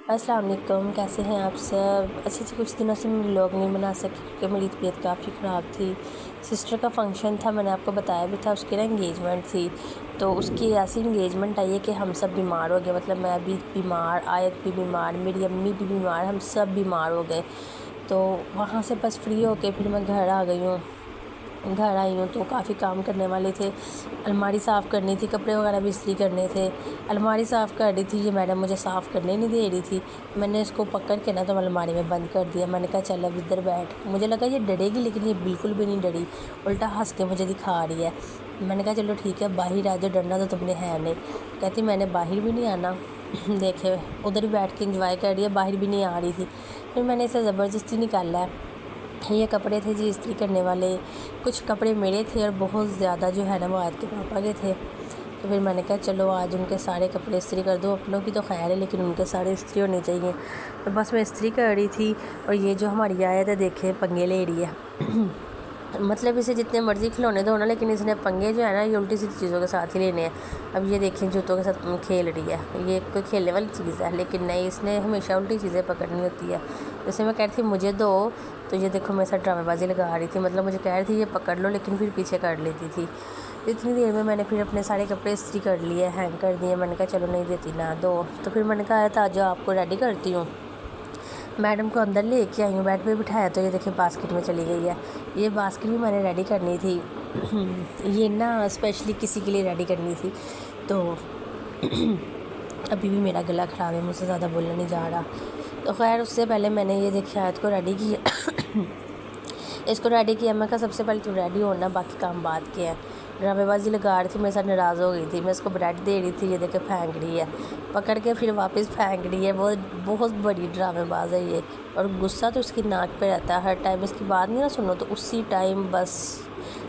अस्सलाम वालेकुम, कैसे हैं आप सब। अच्छे कुछ दिनों से मैं व्लॉग नहीं बना सकी क्योंकि मेरी तबीयत काफ़ी ख़राब थी। सिस्टर का फंक्शन था, मैंने आपको बताया भी था, उसकी ना इंगेजमेंट थी। तो उसकी ऐसी इंगेजमेंट आई है कि हम सब बीमार हो गए। मतलब मैं भी बीमार, आयत भी बीमार, मेरी अम्मी भी बीमार, हम सब बीमार हो गए। तो वहाँ से बस फ्री होके फिर मैं घर आ गई हूँ। घर आई हूँ तो काफ़ी काम करने वाले थे। अलमारी साफ़ करनी थी, कपड़े वगैरह भी इस्त्री करने थे। अलमारी साफ़ कर रही थी, ये मैडम मुझे साफ़ करने नहीं दे रही थी। मैंने इसको पकड़ के ना तो अलमारी में बंद कर दिया। मैंने कहा चल अब इधर बैठ। मुझे लगा ये डरेगी, लेकिन ये बिल्कुल भी नहीं डरी, उल्टा हंस के मुझे दिखा रही है। मैंने कहा चलो ठीक है, बाहर आ जाओ, डरना तो तुमने है नहीं। कहती मैंने बाहर भी नहीं आना। देखे उधर ही बैठ के इंजॉय कर रही है, बाहर भी नहीं आ रही थी। फिर मैंने इसे ज़बरदस्ती निकाला है। ये कपड़े थे जी इस्त्री करने वाले। कुछ कपड़े मेरे थे और बहुत ज़्यादा जो है ना वो आयत के पापा के थे। तो फिर मैंने कहा चलो आज उनके सारे कपड़े इस्त्री कर दो। अपनों की तो खैर है, लेकिन उनके सारे इस्त्री होने चाहिए। तो बस मैं इस्त्री कर रही थी और ये जो हमारी आयत है देखे पंगे ले रही है। मतलब इसे जितने मर्ज़ी खिलौने दो ना, लेकिन इसने पंगे जो है ना ये उल्टी सीधी चीज़ों के साथ ही लेने हैं। अब ये देखें जूतों के साथ खेल रही है, ये कोई खेलने वाली चीज़ है, लेकिन नहीं, इसने हमेशा उल्टी चीज़ें पकड़नी होती है। जैसे मैं कह रही थी मुझे दो, तो ये देखो मेरे साथ ड्रामेबाजी लगा रही थी। मतलब मुझे कह रही थी ये पकड़ लो, लेकिन फिर पीछे कर लेती थी। इतनी देर में मैंने फिर अपने सारे कपड़े इस्त्री कर लिए, हैंग कर दिए। मैंने कहा चलो नहीं देती ना दो। तो फिर मैंने कहा था जो आपको रेडी करती हूँ। मैडम को अंदर लेके आई हूँ, बेड पे बिठाया तो ये देखिए बास्केट में चली गई है। ये बास्केट भी मैंने रेडी करनी थी। ये ना स्पेशली किसी के लिए रेडी करनी थी। तो अभी भी मेरा गला ख़राब है, मुझसे ज़्यादा बोलना नहीं जा रहा। तो खैर उससे पहले मैंने ये देखिए आयत को रेडी किया। इसको रेडी किया। मैं कहा सबसे पहले तू रेडी होना, बाकी काम बात के हैं। ड्रामेबाजी लगा रही थी, मेरे साथ नाराज़ हो गई थी। मैं इसको ब्रेड दे रही थी, ये देखे फेंक रही है, पकड़ के फिर वापस फेंक रही है। बहुत बहुत बड़ी ड्रामेबाज है ये। और गुस्सा तो उसकी नाक पे रहता है हर टाइम। इसकी बात नहीं ना सुनो तो उसी टाइम बस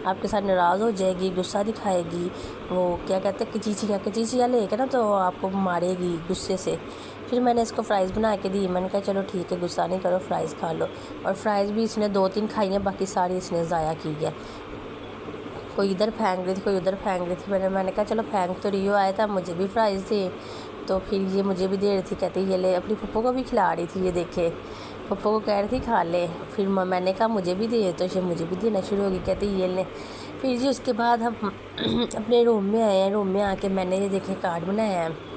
आपके साथ नाराज़ हो जाएगी, गुस्सा दिखाएगी। वो क्या कहते हैं कचीचियाँ लेके ना तो आपको मारेगी गुस्से से। फिर मैंने इसको फ़्राइज़ बना के दी। मैंने कहा चलो ठीक है, गुस्सा नहीं करो, फ़्राइज़ खा लो। और फ़्राइज़ भी इसने 2-3 खाई हैं, बाकी सारी इसने ज़ाया की है। कोई इधर फेंक रही थी, कोई उधर फेंक रही थी। मैंने कहा चलो फेंक तो रियो आया था, मुझे भी फ़्राइज़ थे। तो फिर ये मुझे भी दे रही थी, कहती ये ले। अपनी पप्पो को भी खिला रही थी, ये देखे पप्पो को कह रही थी खा ले। फिर मैंने कहा मुझे भी दे, तो ये मुझे भी देना शुरू होगी, कहती ये ले। फिर जी उसके बाद हम अपने रूम में आए हैं। रूम में आके मैंने ये देखे कार्ड बनाया है।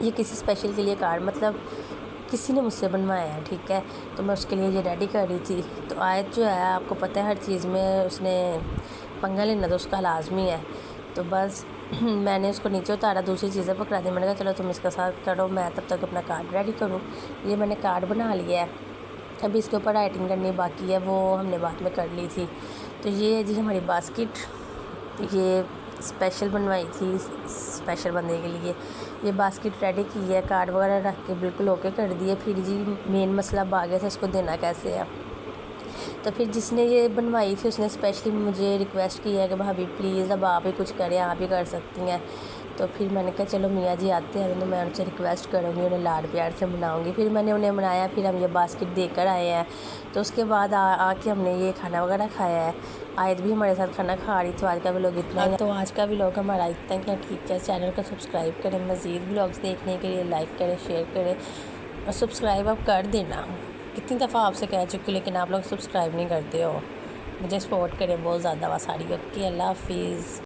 ये किसी स्पेशल के लिए कार्ड, मतलब किसी ने मुझसे बनवाया है, ठीक है। तो मैं उसके लिए ये रेडी कर रही थी। तो आयत जो है आपको पता है हर चीज़ में उसने पंगा लेना तो उसका लाजमी है। तो बस मैंने उसको नीचे उतारा, दूसरी चीज़ें पकड़ा दी। मैंने कहा चलो तुम इसके साथ करो, मैं तब तक अपना कार्ड रेडी करूँ। ये मैंने कार्ड बना लिया है, अभी इसके ऊपर राइटिंग करनी बाकी है, वो हमने बाद में कर ली थी। तो ये है जी हमारी बास्केट, ये स्पेशल बनवाई थी स्पेशल बंदे के लिए। ये बास्केट रेडी की है, कार्ड वगैरह रख के बिल्कुल ओके कर दिए। फिर जी मेन मसला अब आ गया था इसको देना कैसे है। तो फिर जिसने ये बनवाई थी उसने स्पेशली मुझे रिक्वेस्ट की है कि भाभी प्लीज़ अब आप ही कुछ करें, आप ही कर सकती हैं। तो फिर मैंने कहा चलो मियाँ जी आते हैं तो मैं उनसे रिक्वेस्ट करूँगी, उन्हें लाड प्यार से मनाऊँगी। फिर मैंने उन्हें मनाया, फिर हम ये बास्केट देकर आए हैं। तो उसके बाद आके हमने ये खाना वगैरह खाया है। आयत भी हमारे साथ खाना खा रही। तो आज का व्लॉग इतना ही। तो आज का व्लॉग हमारा इतना ठीक है। चैनल को सब्सक्राइब करें, मज़ीद व्लॉग्स देखने के लिए लाइक करें, शेयर करें और सब्सक्राइब आप कर देना। कितनी दफ़ा आपसे कह चुकी, लेकिन आप लोग सब्सक्राइब नहीं करते हो। मुझे सपोर्ट करें बहुत ज़्यादा, वह सारी। ओके, अल्लाह हाफिज़।